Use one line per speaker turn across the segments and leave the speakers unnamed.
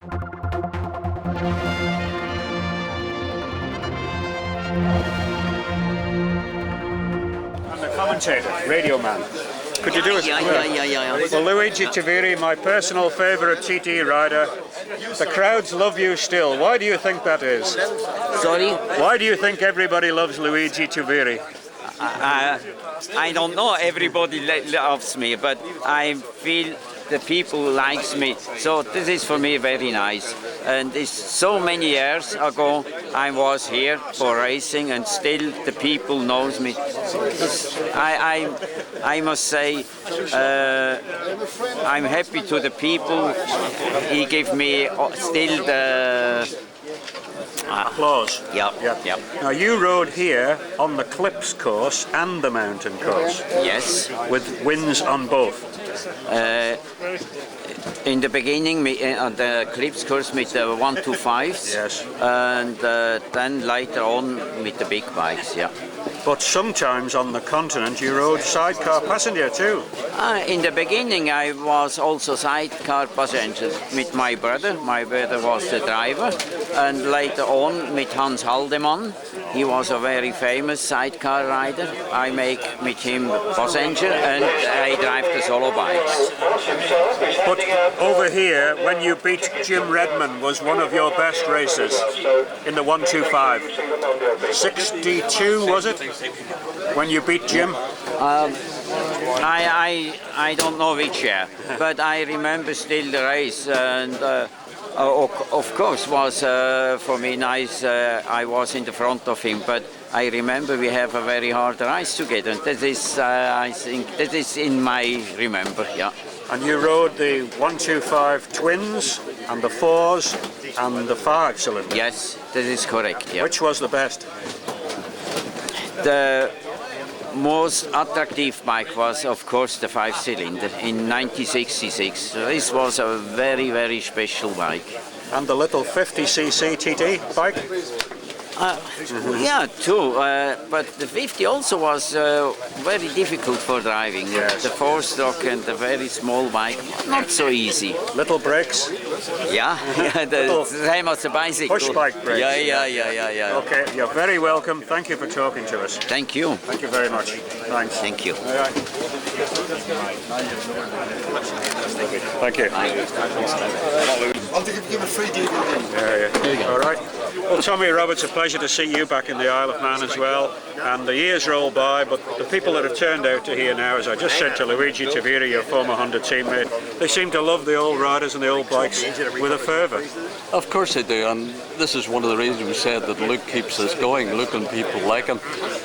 And the commentator, radio man. Could you do it?
Yeah.
Well, Luigi Taveri, my personal favourite TT rider. The crowds love you still. Why do you think that is?
Sorry?
Why do you think everybody loves Luigi Taveri?
I don't know. Everybody loves me, but I feel the people likes me. So this is for me very nice. And it's so many years ago I was here for racing, and still the people knows me. I must say I'm happy to the people. He give me still the
applause.
Yeah.
Now you rode here on the Clips course and the mountain course.
Yes.
With wins on both.
In the beginning, on the Clips course with the 125s.
Yes.
And then later on with the big bikes. Yeah.
But sometimes on the continent you rode sidecar passenger too.
In the beginning I was also sidecar passenger with my brother. My brother was the driver, and later on with Hans Haldemann. He was a very famous sidecar rider. I make with him passenger, and I drive the solo bikes.
But over here, when you beat Jim Redman, was one of your best races in the 125. 62 was it? When you beat Jim?
I don't know which year, but I remember still the race, and of course was for me nice. I was in the front of him, but I remember we have a very hard race together. And this is, I think, this is in my remember. Yeah.
And you rode the 125 twins and the 4s and the 5-cylinder.
Yes, this is correct. Yeah.
Which was the best?
The most attractive bike was, of course, the 5-cylinder in 1966. So this was a very, very special bike.
And the little 50cc TT bike?
Yeah, too. But the 50 also was very difficult for driving.
Yes.
The 4-stroke and the very small bike, not so easy.
Little brakes?
Yeah, the same as the bicycle.
Push bike brakes?
Yeah.
Okay, you're very welcome. Thank you for talking to us.
Thank you.
Thank you very much. Thanks.
Thank you.
All right. Thank you.
I'll give a free DVD.
Yeah. There you go. All right. Well, Tommy Roberts, a pleasure to see you back in the Isle of Man as well. And the years roll by, but the people that have turned out to here now, as I just said to Luigi Taveri, your former Honda teammate, they seem to love the old riders and the old bikes with a fervour.
Of course they do, and this is one of the reasons we said that Luke keeps us going, Luke and people like him.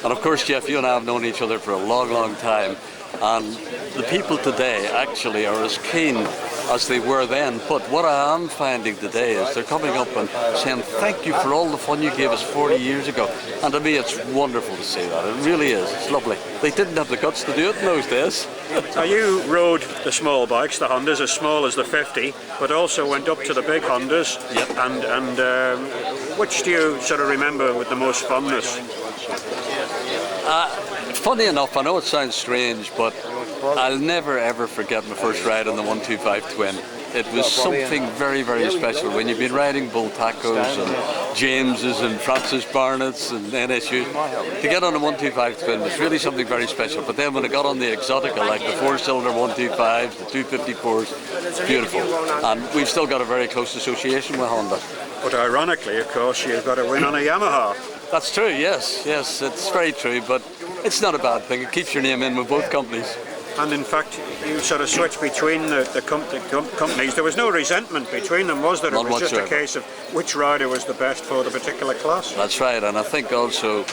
And of course, Jeff, you and I have known each other for a long, long time. And the people today actually are as keen as they were then. But what I am finding today is they're coming up and saying, thank you for all the fun you gave us 40 years ago. And to me, it's wonderful to see that. It really is. It's lovely. They didn't have the guts to do it in those days.
Now, you rode the small bikes, the Hondas, as small as the 50, but also went up to the big Hondas.
Yep.
And which do you sort of remember with the most fondness?
Funny enough, I know it sounds strange, but I'll never ever forget my first ride on the 125 Twin. It was something very, very special. When you've been riding Bull Tacos and Jameses and Francis Barnett's and NSU, to get on a 125 Twin was really something very special. But then when I got on the Exotica, like the 4-cylinder 125s, the 254s, it's beautiful. And we've still got a very close association with Honda.
But ironically, of course, you've got a win on a Yamaha.
That's true, yes, it's very true, but it's not a bad thing. It keeps your name in with both companies.
And in fact, you sort of switched between the companies. There was no resentment between them, was there?
None
it was
whatsoever.
Just a case of which rider was the best for the particular class.
That's right, and I think also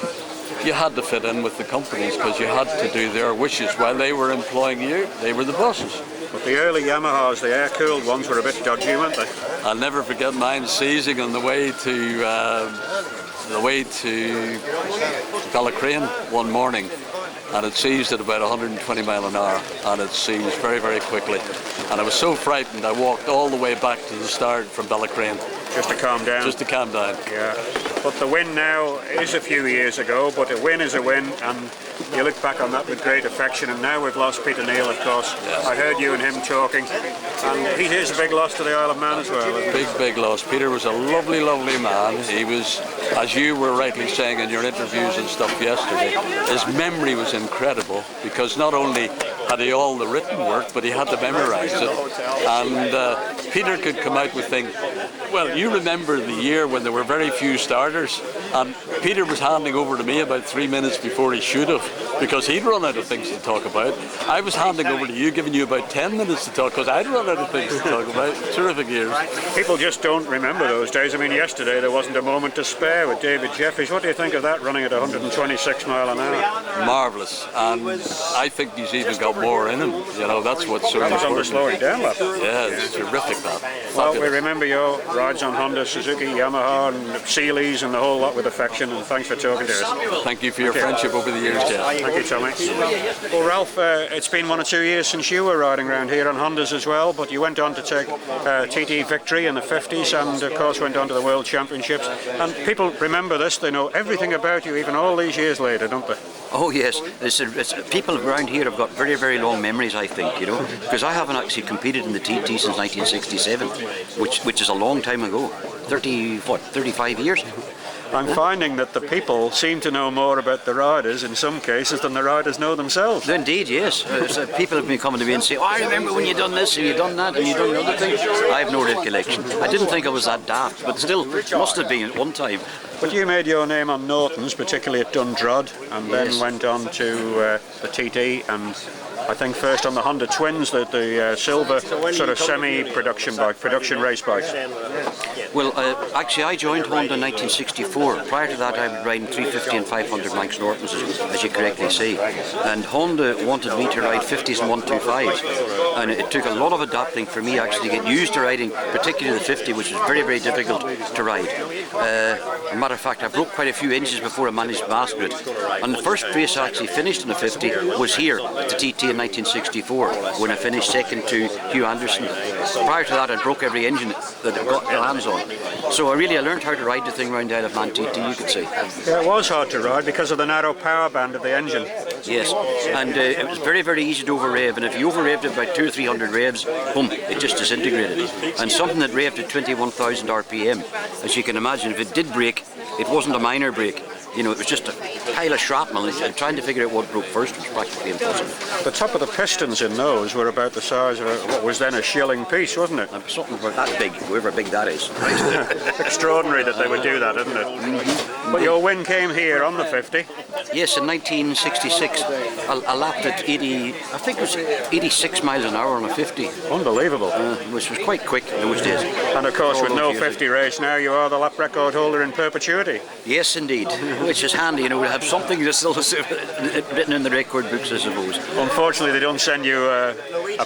you had to fit in with the companies because you had to do their wishes. While they were employing you, they were the bosses.
But the early Yamahas, the air-cooled ones, were a bit dodgy, weren't they?
I'll never forget mine seizing on the way to Ballacrane one morning, and it seized at about 120 mile an hour, and it seized very, very quickly. And I was so frightened I walked all the way back to the start from Ballacrane,
Just to calm down.
Just to calm down.
Yeah. But the win now is a few years ago, but a win is a win, and you look back on that with great affection. And now we've lost Peter Neal, of course.
Yes.
I heard you and him talking, and he is a big loss to the Isle of Man as well. Isn't he?
Big loss. Peter was a lovely, lovely man. He was, as you were rightly saying in your interviews and stuff yesterday, his memory was incredible, because not only had he all the written work, but he had to memorise it. And Peter could come out with things. Well, you remember the year when there were very few starters, and Peter was handing over to me about 3 minutes before he should have, because he'd run out of things to talk about. I was handing over to you, giving you about 10 minutes to talk, because I'd run out of things to talk about. Terrific years.
People just don't remember those days. I mean, yesterday there wasn't a moment to spare with David Jeffries. What do you think of that, running at 126 mile an hour?
Marvellous, and I think he's even got more in him. You know, that's what's so
That was on the
important.
slowing down lap.
Yeah, it's terrific, that.
Well, we
Fabulous.
remember your rides on Honda, Suzuki, Yamaha and Sealeys and the whole lot with affection, and thanks for talking to us.
Thank you for your friendship over the years, Jeff.
Thank you, Tommy. Well, Ralph, it's been 1 or 2 years since you were riding around here on Hondas as well, but you went on to take TT victory in the 50s and, of course, went on to the World Championships. And people remember this, they know everything about you, even all these years later, don't they?
Oh yes, people around here have got very, very long memories, I think, you know, because I haven't actually competed in the TT since 1967, which is a long time ago, 35 years.
I'm finding that the people seem to know more about the riders in some cases than the riders know themselves.
Indeed, yes. People have been coming to me and say, "Oh, I remember when you done this, and you done that, and you done the other thing." I have no recollection. I didn't think I was that daft, but still, must have been at one time.
But you made your name on Norton's, particularly at Dundrod, and then
Yes.
went on to the TT, and I think first on the Honda Twins, the silver sort of semi-production bike, production race bikes.
Well, actually, I joined Honda in 1964. Prior to that, I was riding 350 and 500 Manx Nortons, as you correctly say. And Honda wanted me to ride 50s and 125s. And it took a lot of adapting for me actually to get used to riding, particularly the 50, which was very, very difficult to ride. Matter of fact, I broke quite a few inches before I managed to master it. And the first race I actually finished in the 50 was here at the TT in 1964, when I finished second to Hugh Anderson. Prior to that, I broke every engine that I got my hands on. So I learned how to ride the thing around the Isle of Man TT, you could say.
Yeah, it was hard to ride because of the narrow power band of the engine.
Yes, and it was very, very easy to over-rev, and if you over-revved it about 200 or 300 revs, boom, it just disintegrated. And something that revved at 21,000 RPM, as you can imagine, if it did break, it wasn't a minor break. You know, it was just a pile of shrapnel, and trying to figure out what broke first was practically impossible.
The top of the pistons in those were about the size of what was then a shilling piece, wasn't it?
Something about that big, however big that is. Right?
Extraordinary that they would do that, isn't it? But your win came here on the 50.
Yes, in 1966, I lapped at 80, I think it was 86 miles an hour on a 50.
Unbelievable.
Which was quite quick in those days.
And of course, with
All
no
those years
50 race now, you are the lap record holder in perpetuity.
Yes, indeed, which is handy, you know, to have something that's still written in the record books, I suppose.
Unfortunately, they don't send you a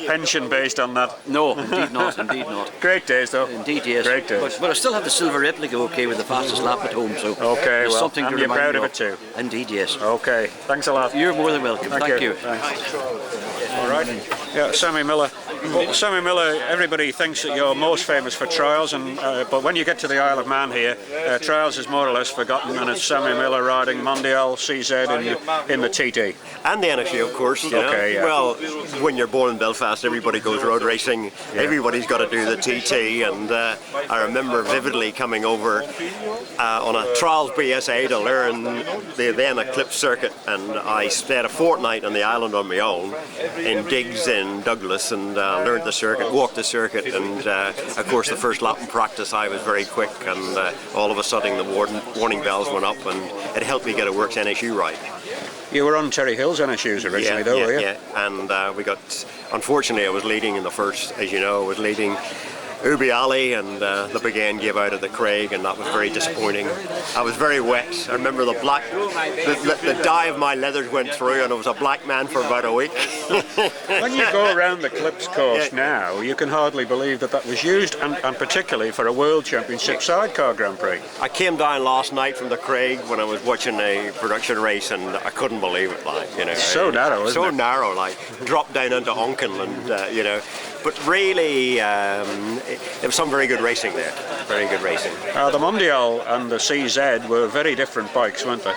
pension based on that.
No, indeed not, indeed not.
Great days, though.
Indeed, yes.
Great days.
But I still have the silver replica, okay, with the fastest lap at home, so
Okay,
there's
well,
something to
and you're
remind
proud
me
of it too.
Indeed, yes.
Okay, thanks a lot.
You're more than welcome. Thank you.
Thanks. All right. Yeah, Sammy Miller. Well, Sammy Miller, everybody thinks that you're most famous for trials, and but when you get to the Isle of Man here, trials is more or less forgotten, and it's Sammy Miller riding Mondial CZ in the TT.
And the NSU, of course. You know?
Okay, yeah.
Well, when you're born in Belfast, everybody goes road racing.
Yeah.
Everybody's got to do the TT, and I remember vividly coming over on a trials BSA to learn the then Eclipse circuit, and I spent a fortnight on the island on my own in digs in Douglas, and learned the circuit, walked the circuit, and of course the first lap in practice I was very quick, and all of a sudden the warning bells went up, and it helped me get a Works NSU right.
You were on Terry Hill's NSUs originally, though, were you?
Yeah, and we got, unfortunately I was leading in the first, as you know, I was leading Ubi Ali, and the big end gave out at the Craig, and that was very disappointing. I was very wet. I remember the dye of my leathers went through, and I was a black man for about a week.
When you go around the Clips course now, you can hardly believe that was used, and particularly for a World Championship Sidecar Grand Prix.
I came down last night from the Craig when I was watching a production race, and I couldn't believe it, like, you know.
So narrow, isn't it?
So narrow, like, dropped down into Onken, and, you know. But really, it was some very good racing there. Very good racing.
The Mondial and the CZ were very different bikes, weren't they?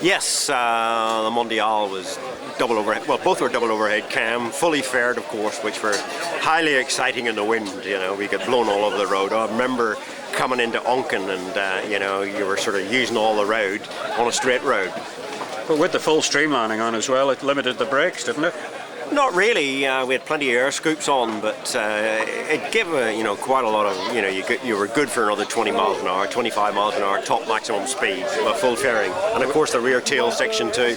Yes, the Mondial was double overhead. Well, both were double overhead cam, fully faired, of course, which were highly exciting in the wind. You know, we got blown all over the road. I remember coming into Onken, and you know, you were sort of using all the road on a straight road.
But with the full streamlining on as well, it limited the brakes, didn't it?
Not really. We had plenty of air scoops on, but it gave quite a lot of, you were good for another 20 miles an hour, 25 miles an hour, top maximum speed, with full fairing, and of course the rear tail section too.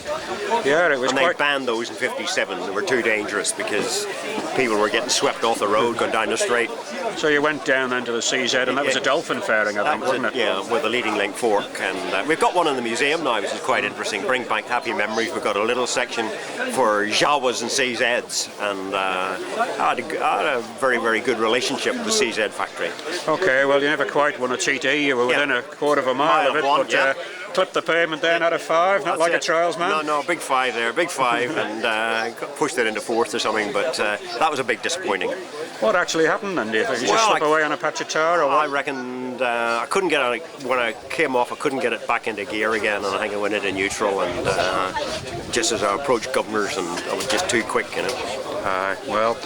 Yeah, it was.
And they banned those in '57. They were too dangerous because people were getting swept off the road, going down the straight.
So you went down into the CZ, and that was a dolphin fairing, I think, wasn't it?
Yeah, with a leading link fork, and we've got one in the museum now, which is quite interesting. Bring back happy memories. We've got a little section for Jawas and CZs, and I had a very, very good relationship with the CZ factory.
Okay, well, you never quite won a TT. You were within a quarter of a mile of it, but clipped the pavement then out of 5, not like a trials man.
No, big 5 there, big 5, and pushed it into 4th or something, but that was a big disappointing.
What actually happened then, do you think? Did you just slip away on a patch of tar, or what?
I reckoned I couldn't get it, when I came off, I couldn't get it back into gear again, and I think I went into neutral, and just as I approached Governors, and I was just too quick, you know.
Well,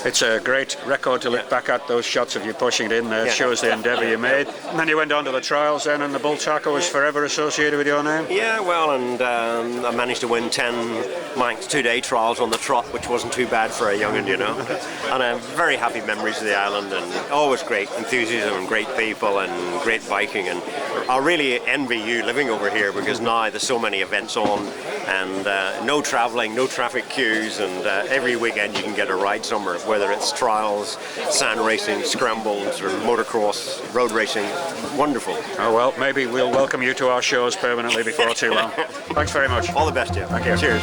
it's a great record to look back at, those shots of you pushing it in there. It shows the endeavour you made. And then you went on to the trials then, and the Bull Taco was forever associated with your name?
Yeah, well, and I managed to win 10 Manx 2-day trials on the trot, which wasn't too bad for a young'un, you know. And very happy memories of the island, and always great enthusiasm and great people and great biking. And I really envy you living over here, because now there's so many events on, and no travelling, no traffic queues, and every weekend you can get a ride somewhere, whether it's trials, sand racing, scrambles, or motocross, road racing. Wonderful.
Oh well, maybe we'll welcome you to our shows permanently before too long. Thanks very much.
All the best, Jim.
Thank you.
Cheers.